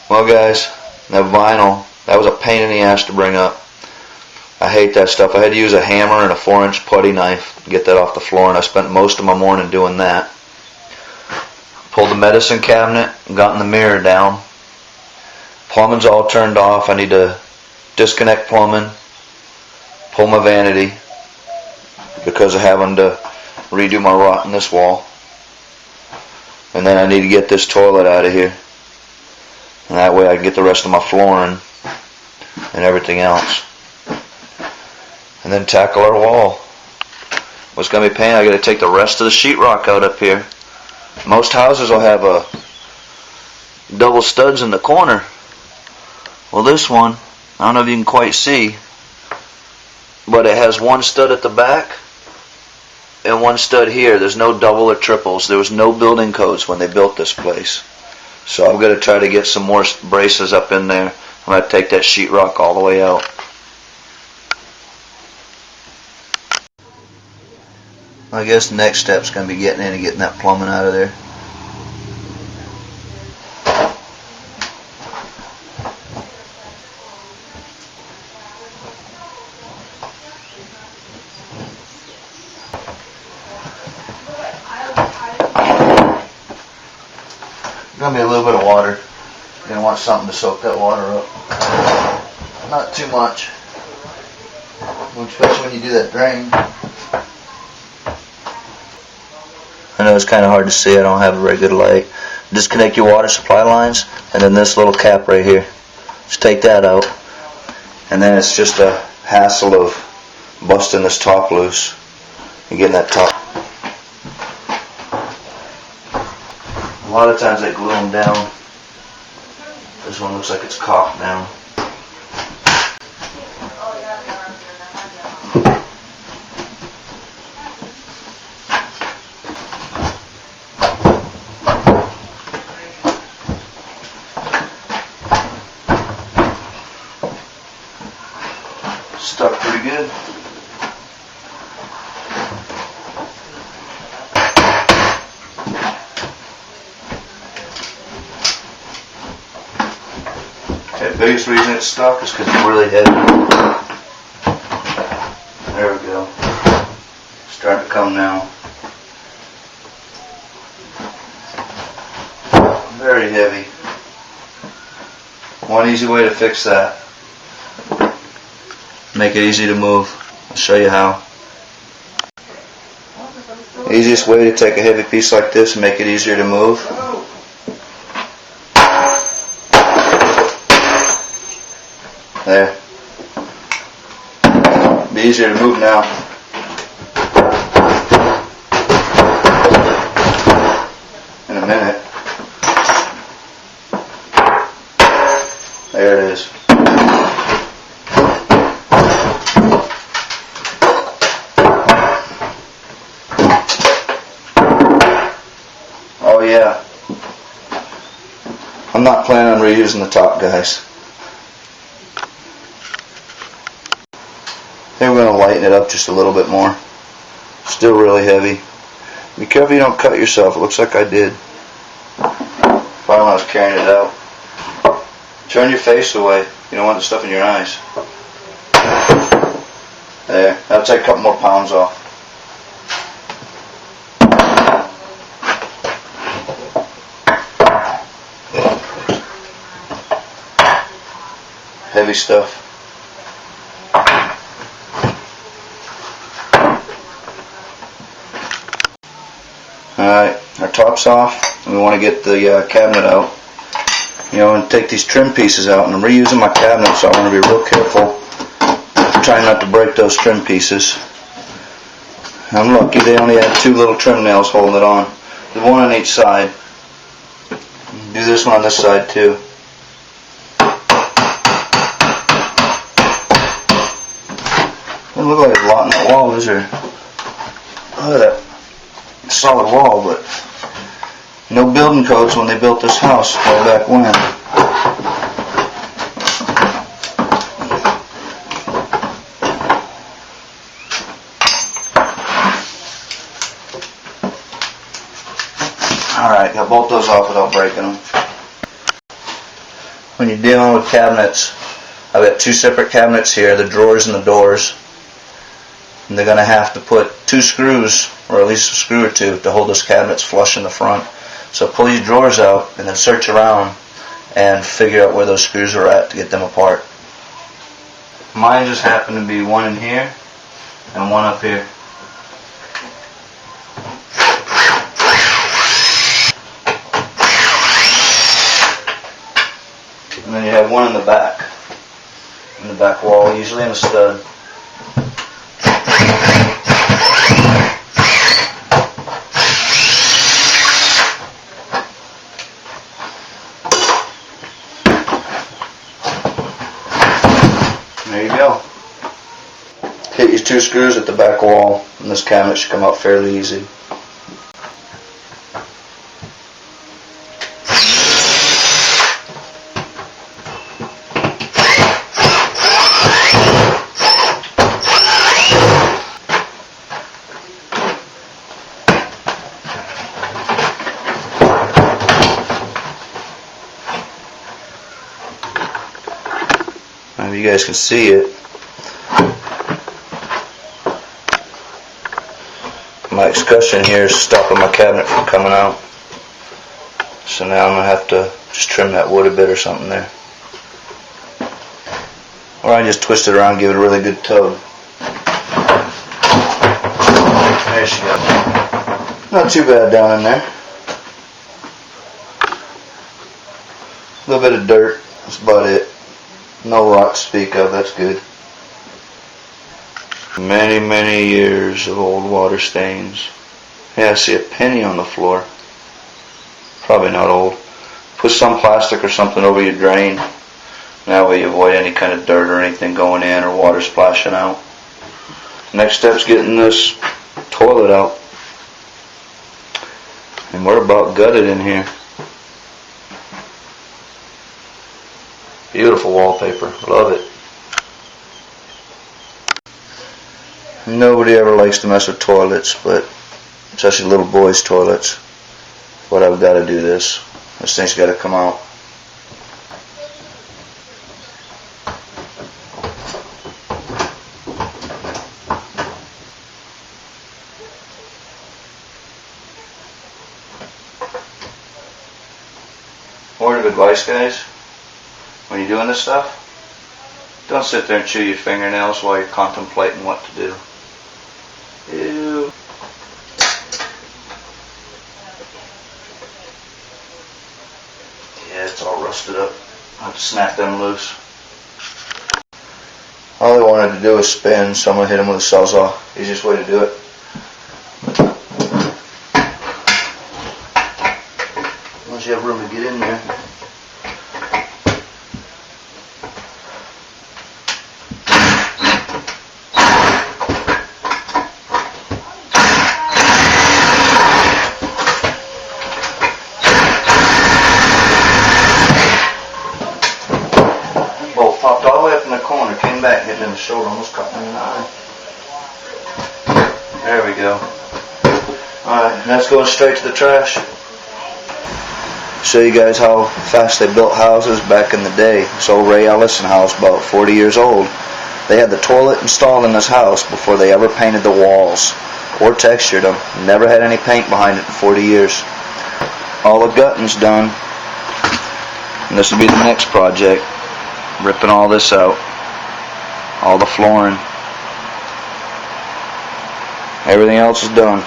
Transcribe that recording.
Well guys, that vinyl, that was a pain in the ass to bring up. I hate that stuff. I had to use a hammer and a 4-inch putty knife to get that off the floor, and I spent most of my morning doing that. Pulled the medicine cabinet and gotten the mirror down. Plumbing's all turned off. I need to disconnect plumbing, pull my vanity because of having to redo my rot in this wall. And then I need to get this toilet out of here. And that way I can get the rest of my flooring and everything else. And then tackle our wall. What's going to be a pain, I got to take the rest of the sheetrock out up here. Most houses will have a double studs in the corner. Well, this one, I don't know if you can quite see, but it has one stud at the back and one stud here. There's no double or triples. There was no building codes when they built this place. So I'm going to try to get some more braces up in there. I'm going to take that sheetrock all the way out. I guess the next step's going to be getting in and getting that plumbing out of there. Going to be a little bit of water. You're going to want something to soak that water up. Not too much, especially when you do that drain. I know it's kind of hard to see. I don't have a very good light. Disconnect your water supply lines, and then this little cap right here. Just take that out, and then it's just a hassle of busting this top loose and getting that top. A lot of times they glue them down. This one looks like it's caulked down. Stuck pretty good. Okay, the biggest reason it's stuck is because it's really heavy. There we go. It's starting to come now. Very heavy. One easy way to fix that. Make it easy to move. I'll show you how. The easiest way to take a heavy piece like this and make it easier to move. There. Be easier to move now. In a minute. There it is. Oh yeah. I'm not planning on reusing the top, guys. I think we're going to lighten it up just a little bit more. Still really heavy. Be careful you don't cut yourself. It looks like I did. Probably when I was carrying it out. Turn your face away. You don't want the stuff in your eyes. There. That'll take a couple more pounds off. Heavy stuff. Alright, our top's off, and we want to get the cabinet out. You know, and take these trim pieces out, and I'm reusing my cabinet, so I want to be real careful. Trying not to break those trim pieces. I'm lucky they only had 2 little trim nails holding it on. There's one on each side. Do this one on this side too. Doesn't look like there's a lot in that wall, is there? Look at that solid wall, but no building codes when they built this house way back when. Alright, got both those off without breaking them. When you're dealing with cabinets, I've got two separate cabinets here, the drawers and the doors. And they're going to have to put 2 screws, or at least a screw or 2, to hold those cabinets flush in the front. So pull these drawers out and then search around and figure out where those screws are at to get them apart. Mine just happened to be one in here and one up here. And then you have one in the back wall, usually in a stud. There you go. Hit your 2 screws at the back wall and this cabinet should come out fairly easy. Maybe you guys can see it. My excussion here is stopping my cabinet from coming out. So now I'm going to have to just trim that wood a bit or something there. Or I just twist it around and give it a really good tug. There she goes. Not too bad down in there. A little bit of dirt, that's about it. No rock to speak of, that's good. Many, many years of old water stains. Yeah, I see a penny on the floor. Probably not old. Put some plastic or something over your drain. That way you avoid any kind of dirt or anything going in or water splashing out. Next step's getting this toilet out. And we're about gutted in here. Beautiful wallpaper, love it. Nobody ever likes to mess with toilets, but especially little boys' toilets. But I've got to do this. This thing's got to come out. Word of advice, guys. When you're doing this stuff, don't sit there and chew your fingernails while you're contemplating what to do. Ew. Yeah, it's all rusted up. I have to snap them loose. All I wanted to do was spin, so I'm going to hit them with a sawzall. Easiest way to do it. Once you have room to get in there. Popped all the way up in the corner, came back, hit me in the shoulder, almost cut me in the eye. There we go. Alright, that's going straight to the trash. Show you guys how fast they built houses back in the day. This old Ray Ellison house, about 40 years old. They had the toilet installed in this house before they ever painted the walls or textured them. Never had any paint behind it in 40 years. All the gutting's done. And this will be the next project. Ripping all this out, all the flooring, everything else is done.